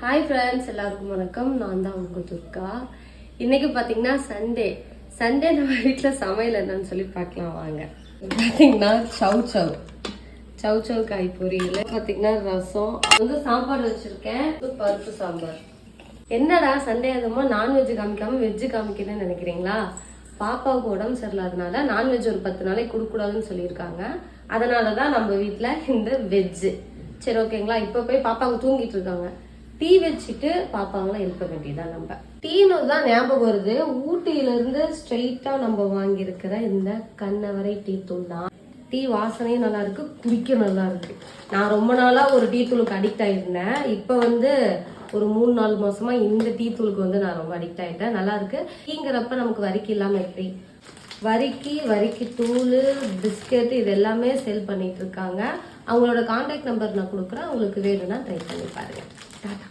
Hi friends, எல்லாருக்கும் வணக்கம். நான் தான் உங்க துர்கா. இன்னைக்கு பார்த்தீங்கன்னா சண்டே நம்ம வீட்டில் சமையல் என்னன்னு சொல்லி பார்க்கலாம் வாங்க. பார்த்தீங்கன்னா சவ் காய் பொரியல், பார்த்தீங்கன்னா ரசம், சாப்பாடு வச்சிருக்கேன், பருப்பு சாம்பார். என்னடா சண்டே அதுமா நான்வெஜ் காமிக்காம வெஜ்ஜு காமிக்கிறேன்னு நினைக்கிறீங்களா? பாப்பாவுக்கு உடம்பு சரியில்லாதனால நான்வெஜ் ஒரு 10 நாளைக்கு கொடுக்கூடாதுன்னு சொல்லியிருக்காங்க. அதனால தான் நம்ம வீட்டில் இந்த வெஜ்ஜு. சரி, ஓகேங்களா? இப்போ போய் பாப்பாவுக்கு தூங்கிட்டு இருக்காங்க. டீ வச்சுட்டு பாப்பாங்களாம் எழுப்ப வேண்டியதான். நம்ம டீன்னு தான் ஞாபகம் வருது. ஊட்டியில இருந்து ஸ்ட்ரெயிட்டா நம்ம வாங்கியிருக்கிற இந்த கண்ணவரை டீ தூள் தான். டீ வாசனையும் நல்லா இருக்கு, குடிக்க நல்லா இருக்கு. நான் ரொம்ப நாளா ஒரு டீ தூளுக்கு அடிக்ட் ஆயிருந்தேன். இப்போ ஒரு 3-4 மாசமா இந்த டீ தூளுக்கு நான் ரொம்ப அடிக்ட் ஆயிட்டேன். நல்லா இருக்கு. டீங்கிறப்ப நமக்கு வரிக்கி இல்லாம எப்படி? வரிக்கி தூள், பிஸ்கெட் இது எல்லாமே சேல் பண்ணிட்டு இருக்காங்க. அவங்களோட கான்டாக்ட் நம்பர் நான் கொடுக்குறேன். உங்களுக்கு வேணும்னா ட்ரை பண்ணி பாருங்க. டாடா.